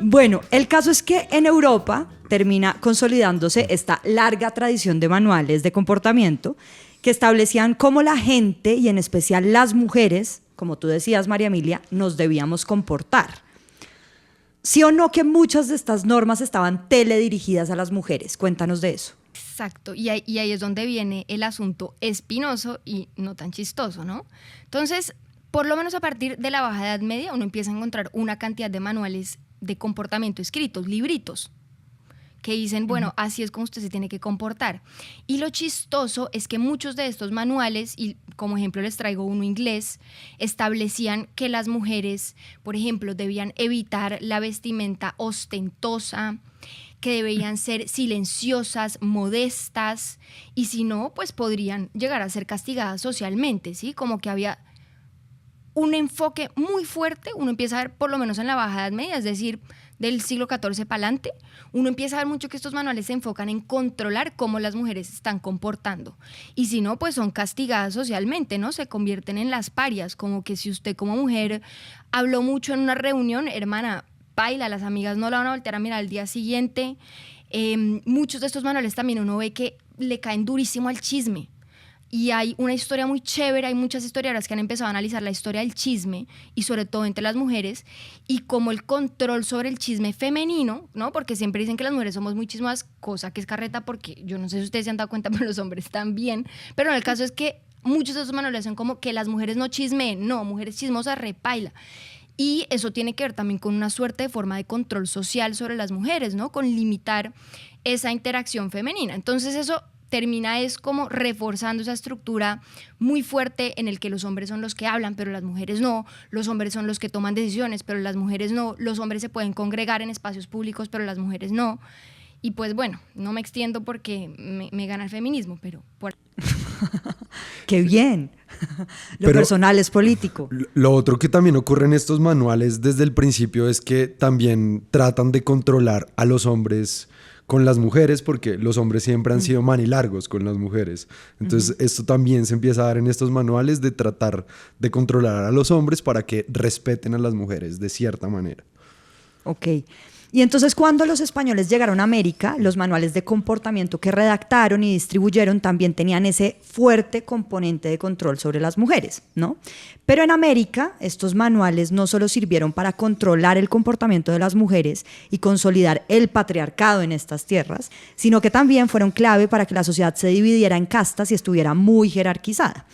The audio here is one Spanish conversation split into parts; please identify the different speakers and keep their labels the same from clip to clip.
Speaker 1: Bueno, el caso es que en Europa termina consolidándose esta larga tradición de manuales de comportamiento que establecían cómo la gente, y en especial las mujeres, como tú decías, María Emilia, nos debíamos comportar. ¿Sí o no que muchas de estas normas estaban teledirigidas a las mujeres? Cuéntanos de eso.
Speaker 2: Exacto, y ahí es donde viene el asunto espinoso y no tan chistoso, ¿no? Entonces, por lo menos a partir de la Baja Edad Media, uno empieza a encontrar una cantidad de manuales de comportamiento escritos, libritos, que dicen, bueno, así es como usted se tiene que comportar. Y lo chistoso es que muchos de estos manuales, y como ejemplo les traigo uno inglés, establecían que las mujeres, por ejemplo, debían evitar la vestimenta ostentosa, que debían ser silenciosas, modestas, y si no, pues podrían llegar a ser castigadas socialmente, ¿sí? Como que había un enfoque muy fuerte, uno empieza a ver, por lo menos en la Baja Edad Media, es decir, del siglo XIV para adelante, uno empieza a ver mucho que estos manuales se enfocan en controlar cómo las mujeres se están comportando. Y si no, pues son castigadas socialmente, ¿no? Se convierten en las parias, como que si usted como mujer habló mucho en una reunión, hermana, paila, las amigas no la van a voltear a mirar al día siguiente. Muchos de estos manuales también uno ve que le caen durísimo al chisme. Y hay una historia muy chévere, hay muchas historiadoras que han empezado a analizar la historia del chisme y sobre todo entre las mujeres y como el control sobre el chisme femenino, ¿no? Porque siempre dicen que las mujeres somos muy chismosas, cosa que es carreta porque yo no sé si ustedes se han dado cuenta, pero los hombres también. Pero el caso es que muchos de esos manuales son como que las mujeres no chismeen, no, mujeres chismosas repaila. Y eso tiene que ver también con una suerte de forma de control social sobre las mujeres, ¿no? Con limitar esa interacción femenina. Entonces eso termina es como reforzando esa estructura muy fuerte en el que los hombres son los que hablan, pero las mujeres no, los hombres son los que toman decisiones, pero las mujeres no, los hombres se pueden congregar en espacios públicos, pero las mujeres no. Y pues bueno, no me extiendo porque me gana el feminismo, pero...
Speaker 1: ¡Qué bien! Lo personal es político.
Speaker 3: Lo otro que también ocurre en estos manuales desde el principio es que también tratan de controlar a los hombres con las mujeres, porque los hombres siempre han sido manilargos con las mujeres. Entonces esto también se empieza a dar en estos manuales de tratar de controlar a los hombres para que respeten a las mujeres de cierta manera.
Speaker 1: Ok. Y entonces cuando los españoles llegaron a América, los manuales de comportamiento que redactaron y distribuyeron también tenían ese fuerte componente de control sobre las mujeres, ¿no? Pero en América estos manuales no solo sirvieron para controlar el comportamiento de las mujeres y consolidar el patriarcado en estas tierras, sino que también fueron clave para que la sociedad se dividiera en castas y estuviera muy jerarquizada.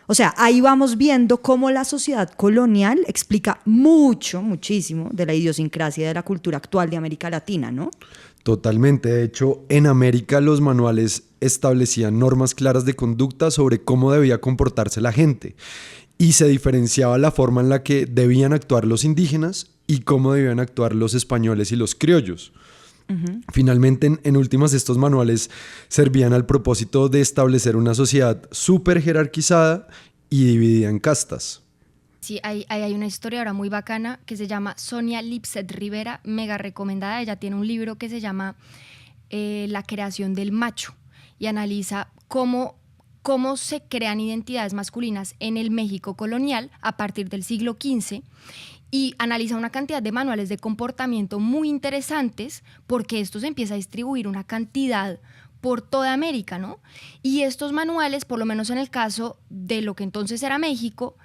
Speaker 1: O sea, ahí vamos viendo cómo la sociedad colonial explica muchísimo de la idiosincrasia de la cultura actual de América Latina, ¿no?
Speaker 3: Totalmente. De hecho, en América los manuales establecían normas claras de conducta sobre cómo debía comportarse la gente y se diferenciaba la forma en la que debían actuar los indígenas y cómo debían actuar los españoles y los criollos. Finalmente, en últimas, estos manuales servían al propósito de establecer una sociedad súper jerarquizada y dividida en castas.
Speaker 2: Sí, hay una historiadora muy bacana que se llama Sonia Lipset Rivera, mega recomendada. Ella tiene un libro que se llama La creación del macho y analiza cómo se crean identidades masculinas en el México colonial a partir del siglo XV y analiza una cantidad de manuales de comportamiento muy interesantes porque esto se empieza a distribuir una cantidad por toda América, ¿no? Y estos manuales, por lo menos en el caso de lo que entonces era México,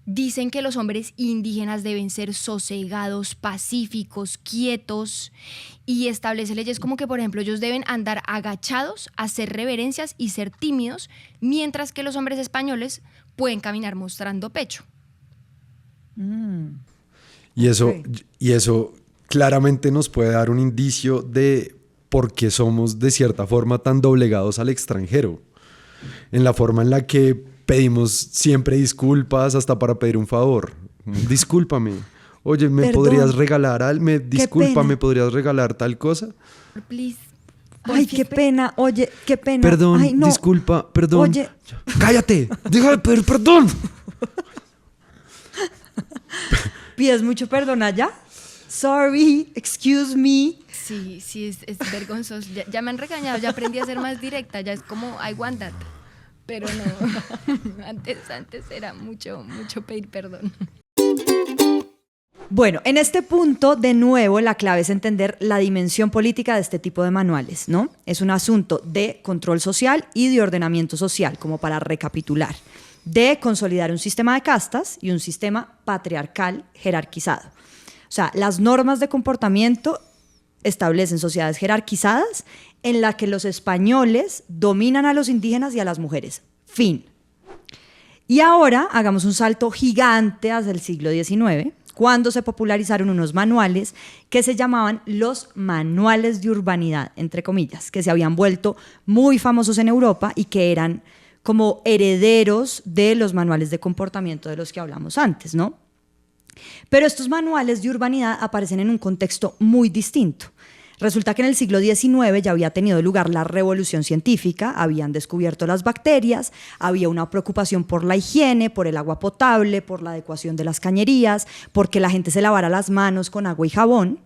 Speaker 2: dicen que los hombres indígenas deben ser sosegados, pacíficos, quietos y establece leyes como que, por ejemplo, ellos deben andar agachados, hacer reverencias y ser tímidos, mientras que los hombres españoles pueden caminar mostrando pecho.
Speaker 3: Y eso claramente nos puede dar un indicio de por qué somos de cierta forma tan doblegados al extranjero. En la forma en la que pedimos siempre disculpas hasta para pedir un favor. Discúlpame. Oye, ¿me podrías regalar algo? Disculpa, ¿me podrías regalar tal cosa?
Speaker 2: Please.
Speaker 1: Ay, qué pena. Oye, qué pena.
Speaker 3: Perdón,
Speaker 1: ay, no.
Speaker 3: Disculpa, perdón.
Speaker 1: Oye.
Speaker 3: ¡Cállate! ¡Deja de pedir perdón!
Speaker 1: ¿Pides mucho perdón allá? Sorry, excuse me.
Speaker 2: Sí, es vergonzoso. Ya me han regañado, ya aprendí a ser más directa, ya es como I want that. Pero no, antes era mucho pedir perdón.
Speaker 1: Bueno, en este punto, de nuevo, la clave es entender la dimensión política de este tipo de manuales, ¿no? Es un asunto de control social y de ordenamiento social, como para recapitular, de consolidar un sistema de castas y un sistema patriarcal jerarquizado. O sea, las normas de comportamiento establecen sociedades jerarquizadas en las que los españoles dominan a los indígenas y a las mujeres. Fin. Y ahora hagamos un salto gigante hacia el siglo XIX, cuando se popularizaron unos manuales que se llamaban los manuales de urbanidad, entre comillas, que se habían vuelto muy famosos en Europa y que eran como herederos de los manuales de comportamiento de los que hablamos antes, ¿no? Pero estos manuales de urbanidad aparecen en un contexto muy distinto. Resulta que en el siglo XIX ya había tenido lugar la revolución científica, habían descubierto las bacterias, había una preocupación por la higiene, por el agua potable, por la adecuación de las cañerías, porque la gente se lavara las manos con agua y jabón.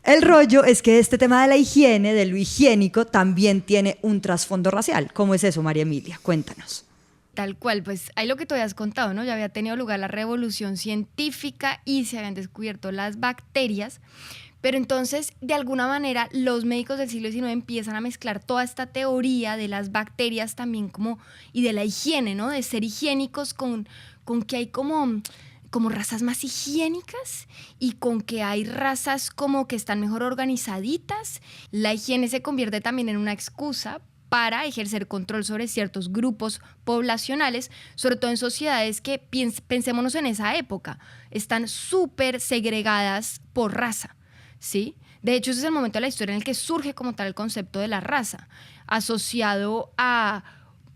Speaker 1: El rollo es que este tema de la higiene, de lo higiénico, también tiene un trasfondo racial. ¿Cómo es eso, María Emilia? Cuéntanos.
Speaker 2: Tal cual, pues hay lo que tú habías contado, ¿no? Ya había tenido lugar la revolución científica y se habían descubierto las bacterias. Pero entonces, de alguna manera, los médicos del siglo XIX empiezan a mezclar toda esta teoría de las bacterias también y de la higiene, ¿no? De ser higiénicos con que hay como razas más higiénicas y con que hay razas como que están mejor organizaditas. La higiene se convierte también en una excusa para ejercer control sobre ciertos grupos poblacionales, sobre todo en sociedades que, pensémonos en esa época, están súper segregadas por raza. ¿Sí? De hecho, ese es el momento de la historia en el que surge como tal el concepto de la raza, asociado a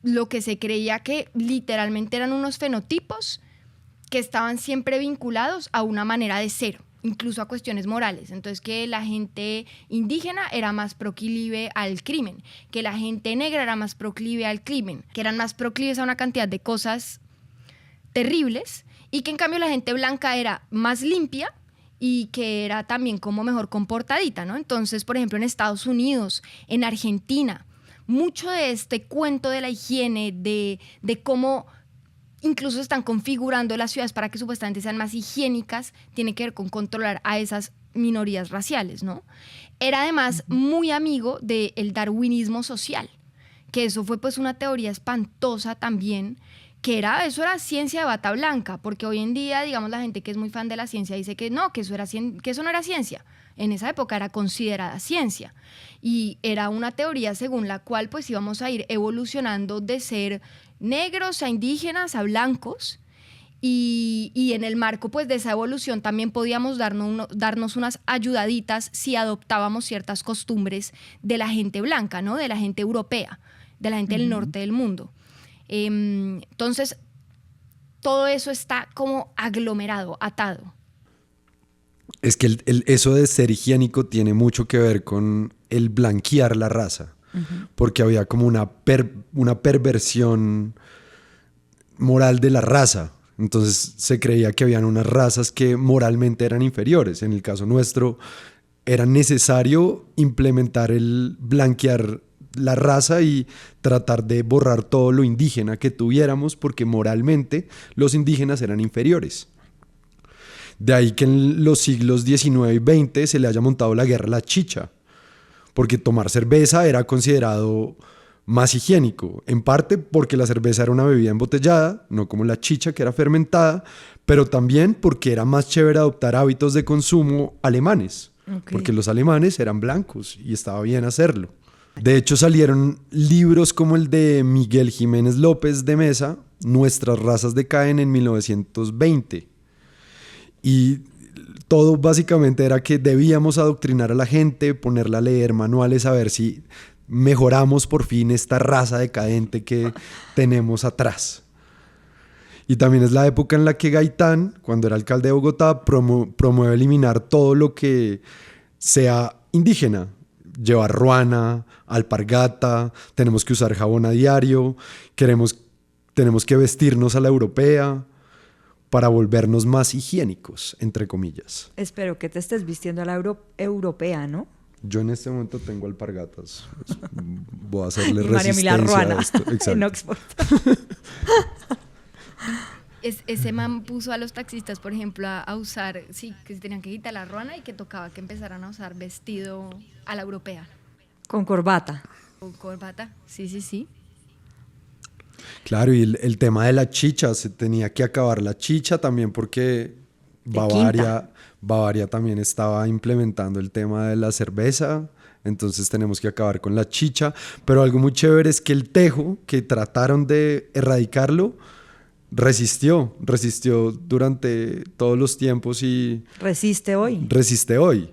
Speaker 2: lo que se creía que literalmente eran unos fenotipos que estaban siempre vinculados a una manera de ser, incluso a cuestiones morales. Entonces, que la gente indígena era más proclive al crimen, que la gente negra era más proclive al crimen, que eran más proclives a una cantidad de cosas terribles, y que en cambio la gente blanca era más limpia y que era también como mejor comportadita, ¿no? Entonces, por ejemplo, en Estados Unidos, en Argentina, mucho de este cuento de la higiene, de cómo incluso están configurando las ciudades para que supuestamente sean más higiénicas, tiene que ver con controlar a esas minorías raciales, ¿no? Era además muy amigo del darwinismo social, que eso fue pues una teoría espantosa también, que eso era ciencia de bata blanca, porque hoy en día, digamos, la gente que es muy fan de la ciencia dice que no, que eso no era ciencia. En esa época era considerada ciencia y era una teoría según la cual pues íbamos a ir evolucionando de ser negros a indígenas a blancos, y en el marco pues de esa evolución también podíamos darnos unas ayudaditas si adoptábamos ciertas costumbres de la gente blanca, ¿no? De la gente europea, de la gente del norte del mundo. Entonces, todo eso está como aglomerado, atado.
Speaker 3: Es que eso de ser higiénico tiene mucho que ver con el blanquear la raza, porque había como una perversión moral de la raza. Entonces se creía que habían unas razas que moralmente eran inferiores. En el caso nuestro era necesario implementar el blanquear la raza y tratar de borrar todo lo indígena que tuviéramos, porque moralmente los indígenas eran inferiores. De ahí que en los siglos XIX y XX se le haya montado la guerra a la chicha, porque tomar cerveza era considerado más higiénico, en parte porque la cerveza era una bebida embotellada, no como la chicha que era fermentada, pero también porque era más chévere adoptar hábitos de consumo alemanes, porque los alemanes eran blancos y estaba bien hacerlo. De hecho, salieron libros como el de Miguel Jiménez López de Mesa, Nuestras razas decaen, en 1920. Y todo básicamente era que debíamos adoctrinar a la gente, ponerla a leer manuales, a ver si mejoramos por fin esta raza decadente que tenemos atrás. Y también es la época en la que Gaitán, cuando era alcalde de Bogotá, promueve eliminar todo lo que sea indígena. Llevar ruana, alpargata, tenemos que usar jabón a diario, tenemos que vestirnos a la europea para volvernos más higiénicos, entre comillas.
Speaker 1: Espero que te estés vistiendo a la europea, ¿no?
Speaker 3: Yo en este momento tengo alpargatas. Voy a hacerle
Speaker 1: María
Speaker 3: resistencia
Speaker 1: Emilia Ruana,
Speaker 3: a esto. Exacto.
Speaker 1: en Oxford.
Speaker 2: Ese man puso a los taxistas, por ejemplo, a usar, sí, que se tenían que quitar la ruana y que tocaba que empezaran a usar vestido a la europea.
Speaker 1: Con corbata.
Speaker 2: O corbata, sí, sí, sí.
Speaker 3: Claro, y el tema de la chicha, se tenía que acabar la chicha también porque Bavaria también estaba implementando el tema de la cerveza, entonces tenemos que acabar con la chicha, pero algo muy chévere es que el tejo, que trataron de erradicarlo, resistió durante todos los tiempos y
Speaker 1: Resiste hoy.
Speaker 3: resiste hoy.